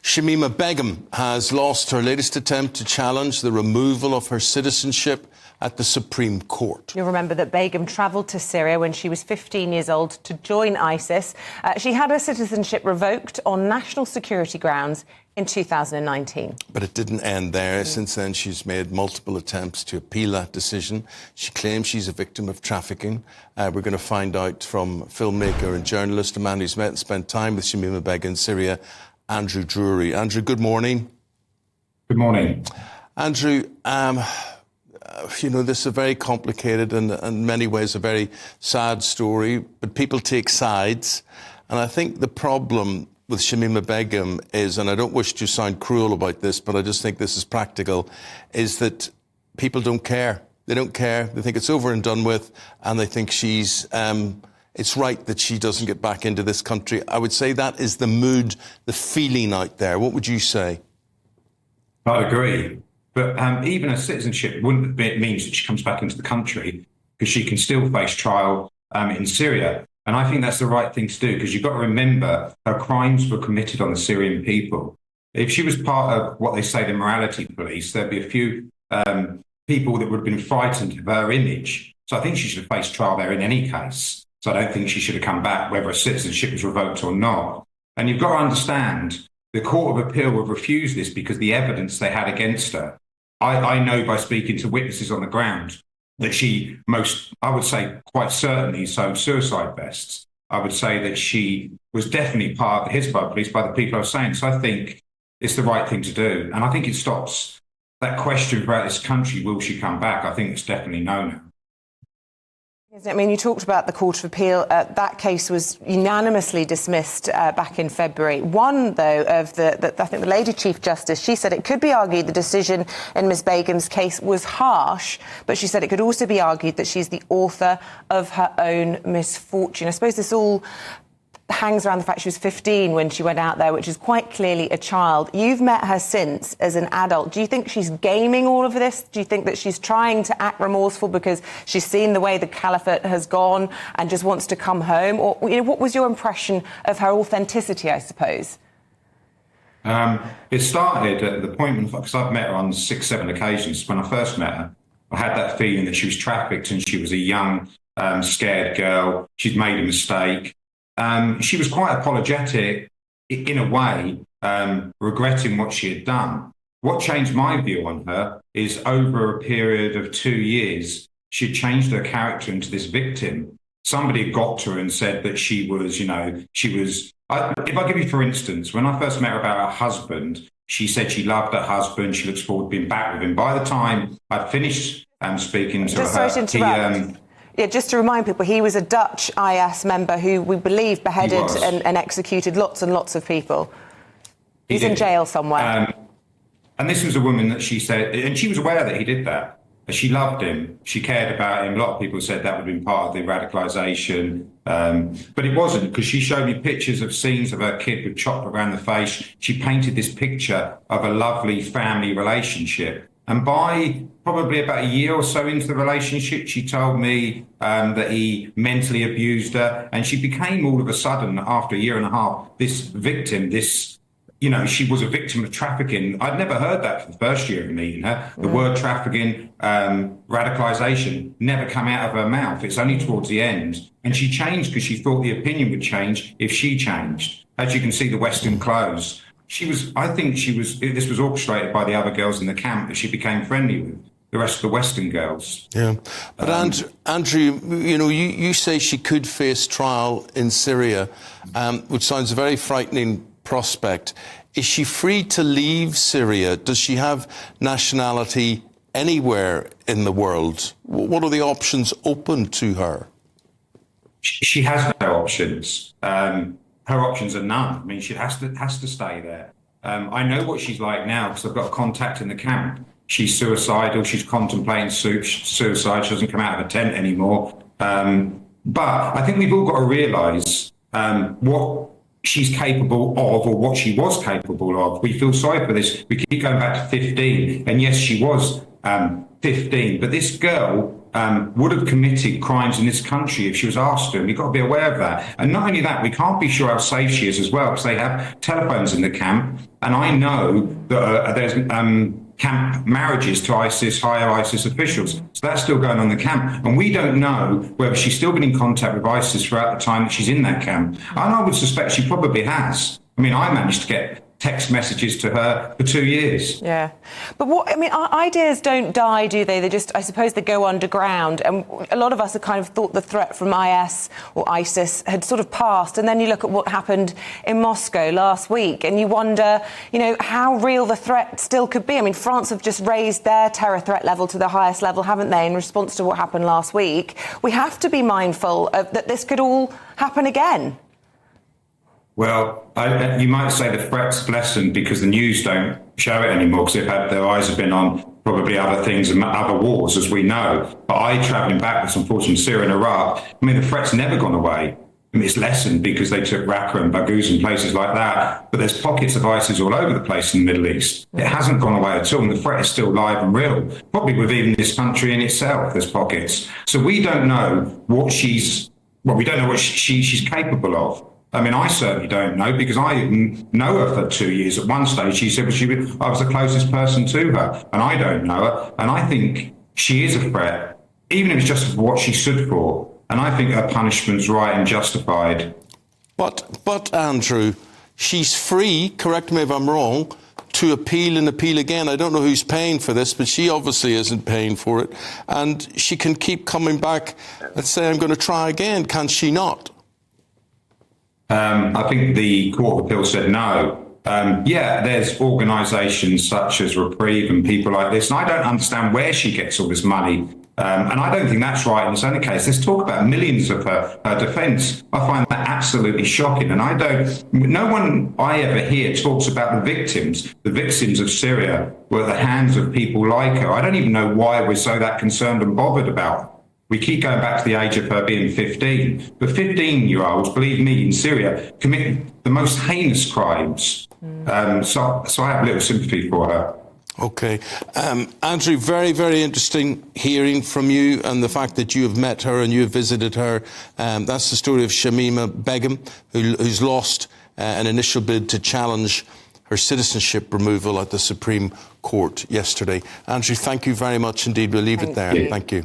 Shamima Begum has lost her latest attempt to challenge the removal of her citizenship at the Supreme Court. You'll remember that Begum travelled to Syria when she was 15 years old to join ISIS. She had her citizenship revoked on national security grounds in 2019. But it didn't end there. Since then, she's made multiple attempts to appeal that decision. She claims she's a victim of trafficking. We're going to find out from filmmaker and journalist, a man who's met and spent time with Shamima Begum in Syria, Andrew Drury. Andrew, good morning. Good morning. Andrew, you know, this is a very complicated and in many ways a very sad story, but people take sides. And I think the problem with Shamima Begum is, and I don't wish to sound cruel about this, but I just think this is practical, is that people don't care. They don't care. They think it's over and done with, and they think she's... it's right that she doesn't get back into this country. I would say that is the mood, the feeling out there. What would you say? I agree. But even a citizenship wouldn't mean that she comes back into the country, because she can still face trial in Syria. And I think that's the right thing to do, because you've got to remember her crimes were committed on the Syrian people. If she was part of what they say the morality police, there'd be a few people that would have been frightened of her image. So I think she should have faced trial there in any case. So I don't think she should have come back, whether her citizenship was revoked or not. And you've got to understand, the Court of Appeal will refuse this because the evidence they had against her. I know by speaking to witnesses on the ground that she I would say quite certainly sewed suicide vests. I would say that she was definitely part of the Hizbullah police by the people I was saying. So I think it's the right thing to do. And I think it stops that question about this country, will she come back? I think it's definitely no now. I mean, you talked about the Court of Appeal. That case was unanimously dismissed back in February. One, though, of I think the Lady Chief Justice, she said it could be argued the decision in Ms Begum's case was harsh, but she said it could also be argued that she's the author of her own misfortune. I suppose this all hangs around the fact she was 15 when she went out there, which is quite clearly a child. You've met her since as an adult. Do you think she's gaming all of this? Do you think that she's trying to act remorseful because she's seen the way the caliphate has gone and just wants to come home? Or, you know, what was your impression of her authenticity, I suppose? It started at the point, because I've met her on 6-7 occasions. When I first met her, I had that feeling that she was trafficked and she was a young, scared girl. She'd made a mistake. She was quite apologetic in a way, regretting what she had done. What changed my view on her is over a period of 2 years, she had changed her character into this victim. Somebody had got to her and said that she was, you know, if I give you, for instance, when I first met her about her husband, she said she loved her husband. She looks forward to being back with him. By the time I'd finished speaking to her, yeah, just to remind people, he was a Dutch IS member who we believe beheaded and executed lots and lots of people. He's in jail somewhere. And this was a woman that she said, and she was aware that he did that. She loved him. She cared about him. A lot of people said that would have been part of the radicalisation. But it wasn't, because she showed me pictures of scenes of her kid with chopped around the face. She painted this picture of a lovely family relationship. And by probably about a year or so into the relationship, she told me that he mentally abused her. And she became all of a sudden, after a year and a half, this victim, you know, she was a victim of trafficking. I'd never heard that for the first year of meeting her. The word trafficking, radicalisation never come out of her mouth. It's only towards the end. And she changed because she thought the opinion would change if she changed. As you can see, the Western clothes. This was orchestrated by the other girls in the camp that she became friendly with, the rest of the Western girls. Yeah. But Andrew, you know, you say she could face trial in Syria, which sounds a very frightening prospect. Is she free to leave Syria? Does she have nationality anywhere in the world? What are the options open to her? She has no options. Her options are none. I mean, she has to stay there. I know what she's like now because I've got a contact in the camp. She's suicidal. She's contemplating suicide. She doesn't come out of a tent anymore. But I think we've all got to realise what she's capable of, or what she was capable of. We feel sorry for this. We keep going back to 15. And yes, she was 15. But this girl would have committed crimes in this country if she was asked to. And you've got to be aware of that. And not only that, we can't be sure how safe she is as well, because they have telephones in the camp. And I know that there's camp marriages to ISIS, higher ISIS officials. So that's still going on in the camp. And we don't know whether she's still been in contact with ISIS throughout the time that she's in that camp. And I would suspect she probably has. I mean, I managed to get text messages to her for 2 years. Yeah. But ideas don't die, do they? They just, I suppose they go underground. And a lot of us have kind of thought the threat from IS or ISIS had sort of passed. And then you look at what happened in Moscow last week and you wonder, how real the threat still could be. I mean, France have just raised their terror threat level to the highest level, haven't they, in response to what happened last week? We have to be mindful of that this could all happen again. Well, you might say the threat's lessened because the news don't show it anymore, because their eyes have been on probably other things and other wars, as we know. But travelling backwards, unfortunately, Syria and Iraq, the threat's never gone away. It's lessened because they took Raqqa and Baghouz and places like that. But there's pockets of ISIS all over the place in the Middle East. It hasn't gone away at all, and the threat is still live and real. Probably within this country in itself, there's pockets. So we don't know what she's capable of. I certainly don't know, because I know her for 2 years. At one stage, she said I was the closest person to her, and I don't know her. And I think she is a threat, even if it's just for what she stood for. And I think her punishment's right and justified. But Andrew, she's free, correct me if I'm wrong, to appeal and appeal again. I don't know who's paying for this, but she obviously isn't paying for it. And she can keep coming back and say, I'm going to try again. Can she not? I think the Court of Appeal said no. There's organisations such as Reprieve and people like this, and I don't understand where she gets all this money. And I don't think that's right in this only case. Let's talk about millions of her defence. I find that absolutely shocking. And no one I ever hear talks about the victims of Syria were at the hands of people like her. I don't even know why we're so that concerned and bothered about her. We keep going back to the age of her being 15. But 15-year-olds, believe me, in Syria, commit the most heinous crimes. So I have little sympathy for her. OK. Andrew, very, very interesting hearing from you, and the fact that you have met her and you have visited her. That's the story of Shamima Begum, who's lost an initial bid to challenge her citizenship removal at the Supreme Court yesterday. Andrew, thank you very much indeed. We'll leave it there. Thank you.